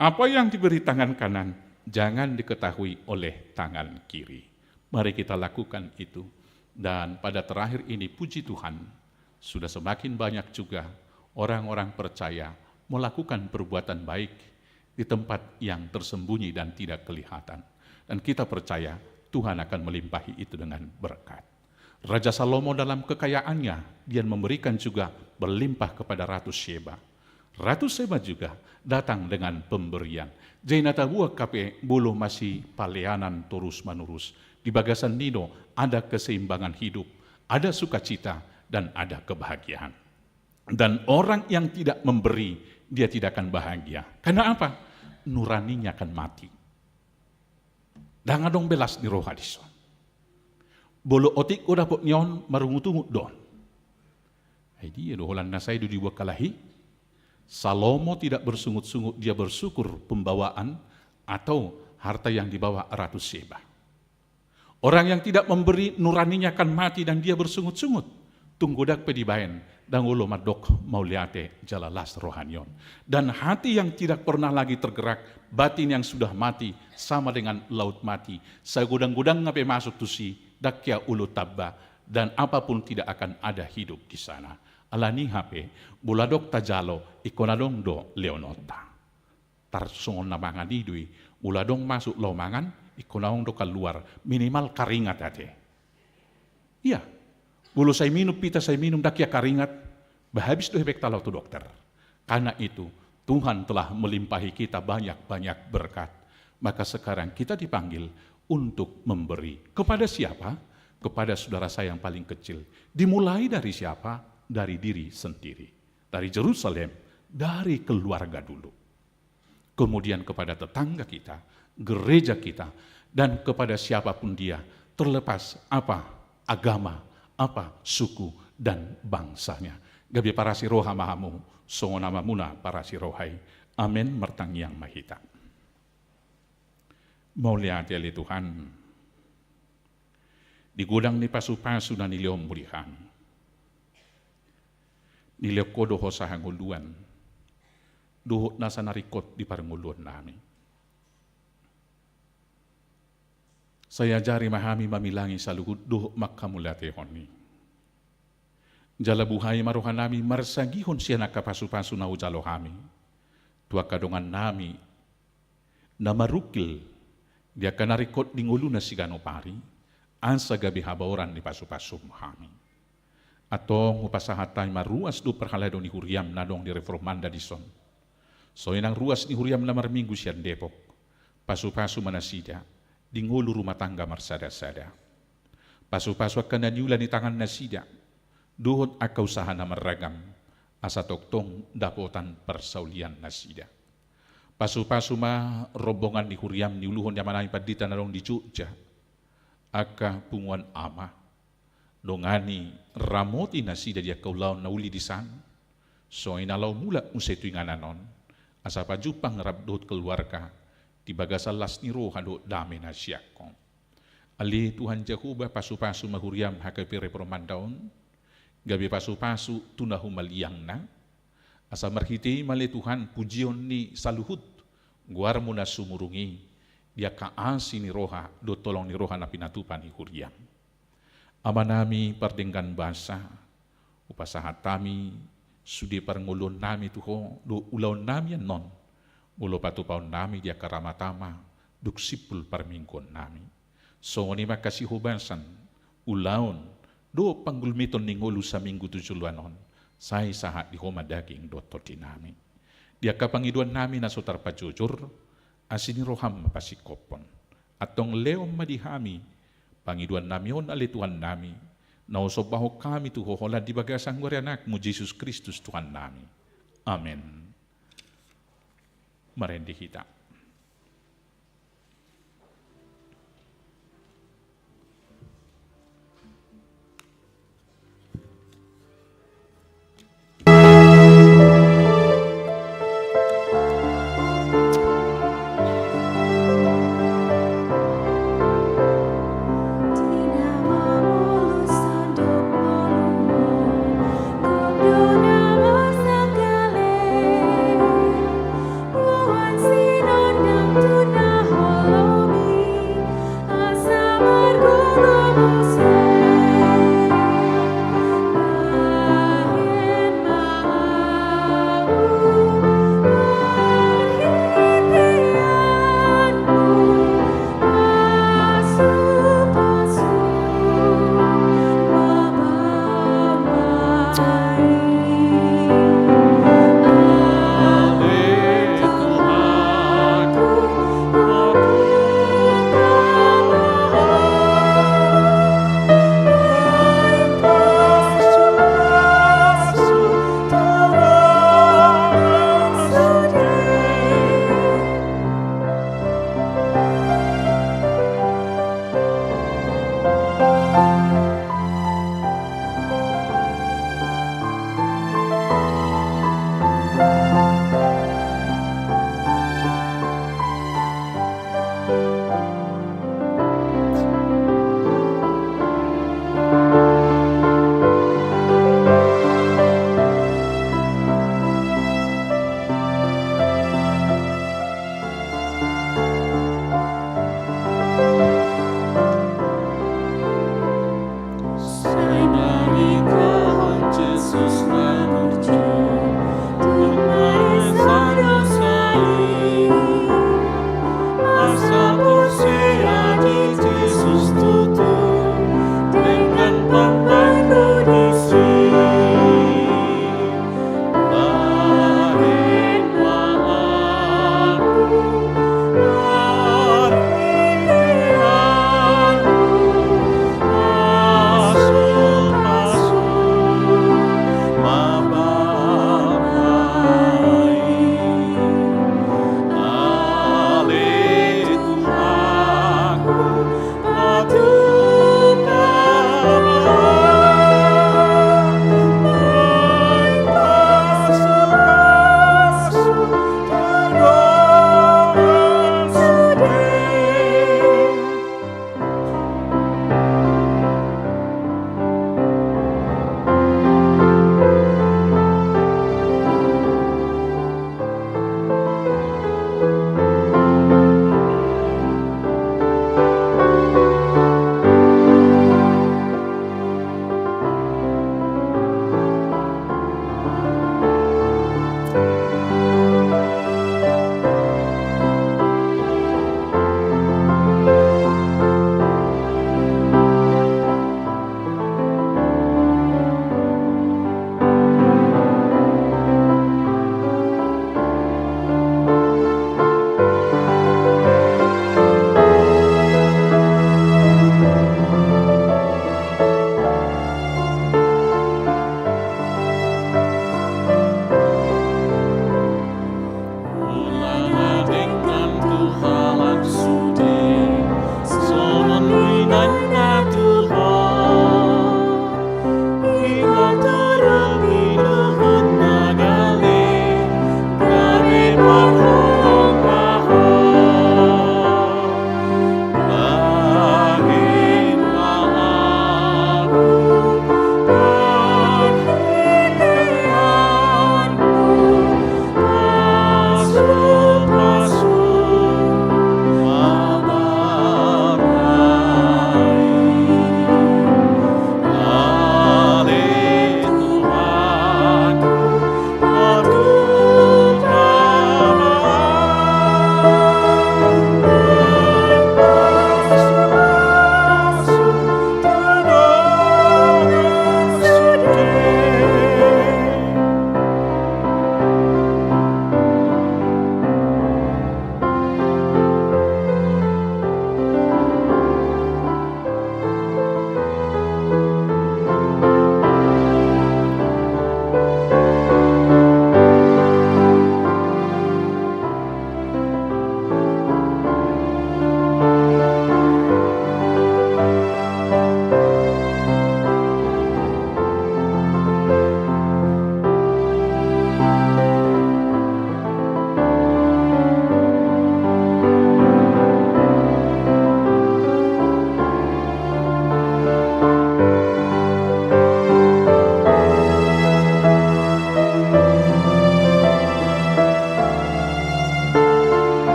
Apa yang diberi tangan kanan, jangan diketahui oleh tangan kiri. Mari kita lakukan itu. Dan pada terakhir ini, puji Tuhan, sudah semakin banyak juga orang-orang percaya melakukan perbuatan baik di tempat yang tersembunyi dan tidak kelihatan. Dan kita percaya Tuhan akan melimpahi itu dengan berkat. Raja Salomo dalam kekayaannya, dia memberikan juga berlimpah kepada Ratu Sheba. Ratu Sheba juga datang dengan pemberian. Jainata buah kape bulu masih paleanan terus menerus. Di bagasan Nino ada keseimbangan hidup, ada sukacita, dan ada kebahagiaan. Dan orang yang tidak memberi, dia tidak akan bahagia. Karena apa? Nuraninya akan mati. Dangadong belas di roh hadison. Bolo otik udah pok nyon marungutungut don. Hai dia doholan nasai du dibuat kalahi. Salomo tidak bersungut-sungut, dia bersyukur pembawaan atau harta yang dibawa Ratu Sheba. Orang yang tidak memberi nuraninya akan mati dan dia bersungut-sungut. Tunggudak pedibaen dan ulo madok mauliate jalalas rohanion. Dan hati yang tidak pernah lagi tergerak, batin yang sudah mati sama dengan laut mati. Saya gudang-gudang ngape masuk tusi, dakya ulu tabba, dan apapun tidak akan ada hidup di sana. Alani hape, buladok tajalo, ikonadong do leonota. Tarsongon na mangan idui, buladong masuk lomangan, ikonadong do keluar, minimal karingat ate. Iya, bulu saya minum, pita saya minum, dakia karingat, habis do hebek talau tu dokter. Karena itu, Tuhan telah melimpahi kita banyak-banyak berkat. Maka sekarang kita dipanggil untuk memberi. Kepada siapa? Kepada saudara saya yang paling kecil. Dimulai dari siapa? Dari diri sendiri, dari Yerusalem, dari keluarga dulu. Kemudian kepada tetangga kita, gereja kita, dan kepada siapapun dia, terlepas apa agama, apa suku dan bangsanya. Gabi para si roha mahamu, songo nama muna para si rohai. Amin mertang yang mahita. Mulia ali Tuhan, di gudang ni pasu-pasu na niliom mulihan, niliok kodo ho sa hanguluan, duhot na sa narikot di paranguluan namin. Saya jari mahami mamilangi sa luhut duhot makamulate honi. Jala buhay maruhan nami marsagihon siya nakapasu-pasu na ujalo kami. Tua kadongan nami na marukil dia kanarikot di ngulu na sigano pari ansa gabi habaoran ni pasu-pasu kami. Atong upasahatay maruas do perhalado ni Huriam nadong di reformanda di son. So inang ruas ni Huriam na marminggu siya Depok. Pasu-pasu manasida di ngulu rumah tangga marsada-sada. Pasu-pasu akan nanyula ni tangan nasida. Duhot akaw usaha na maragam asa toktong dapotan persaulian nasida. Pasu-pasu ma rombongan ni Huriam ni uluhon yang manay padita na rong di Jogja. Aka punguan ama. Dongani ramoti nasida dia kaulaw na uli di san. So inalaw mula usay tuing ananon. Asa pajupang rabdot keluarga. Di bagasalas ni roha do dami na siyakong. Ali Tuhan Jehovah pasu-pasu ma Huriam hakapi reformandaon. Gabi pasu-pasu tunahumaliang na. Asa marhiti mali Tuhan pujion ni saluhut. Guar mo na sumurungi. Dia kaasi ni roha. Do tolong ni roha na pinatupan ni Huriam. Ama nami pardenggan basa. Upasahat kami. Sudi parngulon nami tuho. Do ulaw nami yan non. Ulo patupaw nami dia karamatama. Duksipul parmingkon nami. So ni makasih hubasan. Ulaon. Do panggulmiton ning ulu sa minggu 7 say sahat di homa daging doto dinami. Dia kapangiduan nami na sutar pajujur, asini roham mapasikopon. Atong leom madihami, pangiduan nami on alituan nami, nausobaho kami tuhohola di bagasang warianak mo Jesus Kristus Tuhan nami. Amen. Marendi kita.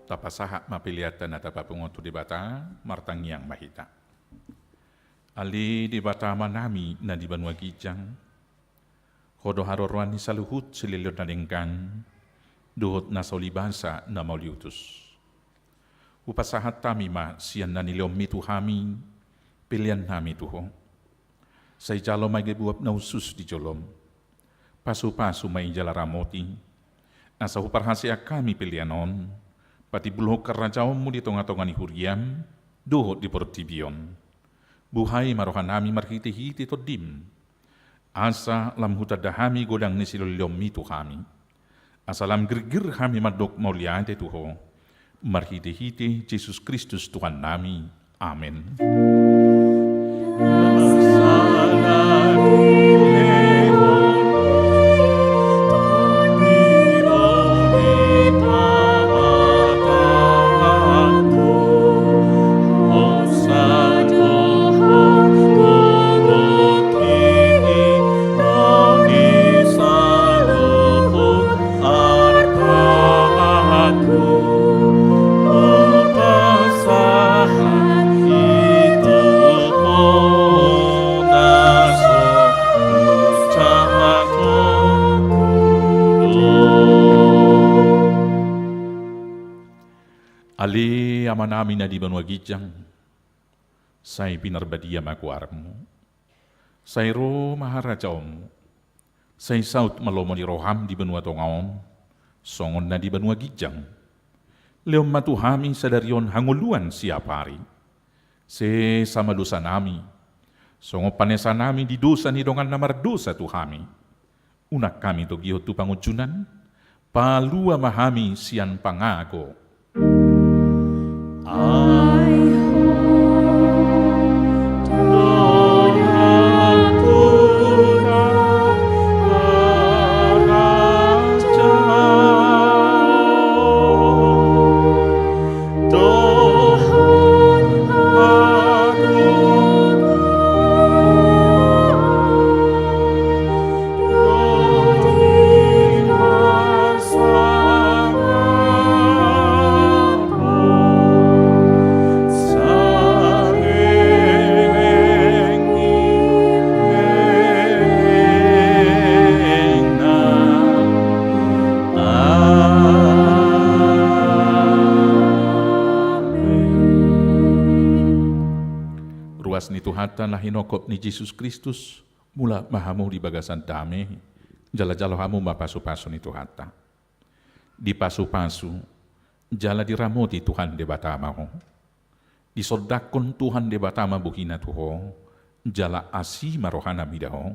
tapasaha mapiliatan na tapapungoto di bata, martangiang mahita. Ali di bata manami na di Banua Gijang, hodo harorwan ni saluhut sililod na lingkan, duhot na solibasa na mauliutus. Upasahat tami ma siyan na niliom mitu hami, pilihan nami tuho. Say jalo may gibuap na usus di jolom, pasu-pasu may jalaramoti, nasa huparhasi kami pilihanon, pati buluhok karajaom mo di tonga-tonga ni Huriam, duhot di Portibion. Buhay marohan nami marhiti-hiti to dim, asa lam hutadahami godang ni siloliom mitu kami, asa lam gergir kami madok mauliante tuho, marhiti-hiti Jesus Kristus Tuhan nami. Amen. Ali ama namin na di Banua Gijang, say pinarbadia makuarmo, say ro maharajaom, say saut malomo ni roham di Banua Tongaon, songon na di Banua Gijang, leom matuhami sadarion hanguluan siapari, se sama dosa nami, songo panesa nami di dosa ni dongan namar dosa tuhami, unak kami to giot tu pangujunan, palua mahami sian pangago. Ni Tuhatan na hinokop ni Jesus Kristus mula mahamu di bagasan dame jala-jalo hamu mapasu-pasu ni Tuhata di pasu-pasu jala diramoti Tuhan de batama ho di sodakon Tuhan de batama buhina tuho jala asi marohana midaho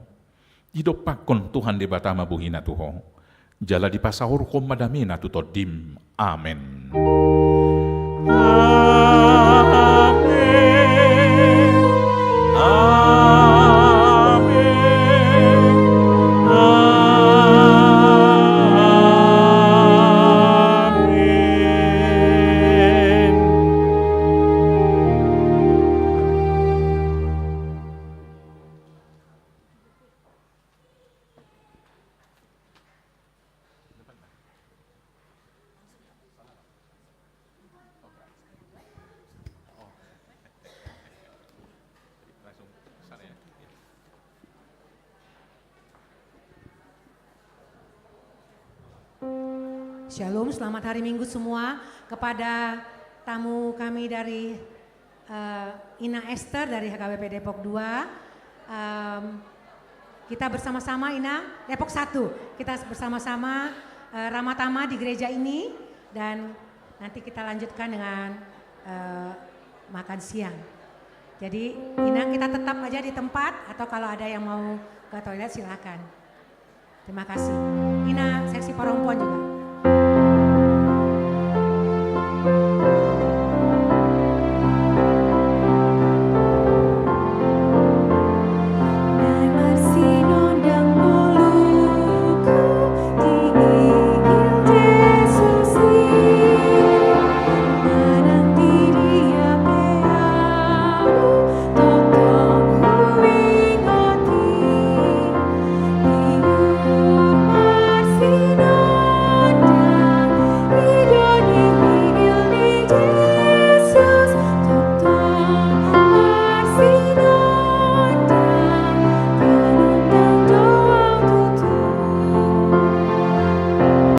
di dopakon Tuhan de batama buhina tuho jala di pasahur kom madamena tutodim. Amen. Shalom, selamat hari Minggu semua. Kepada tamu kami dari Ina Esther dari HKBP Depok 2. Kita bersama-sama Ina, Depok 1. Kita bersama-sama Ramatama di gereja ini dan nanti kita lanjutkan dengan makan siang. Jadi Ina kita tetap aja di tempat atau kalau ada yang mau ke toilet silakan. Terima kasih. Ina seksi perempuan juga.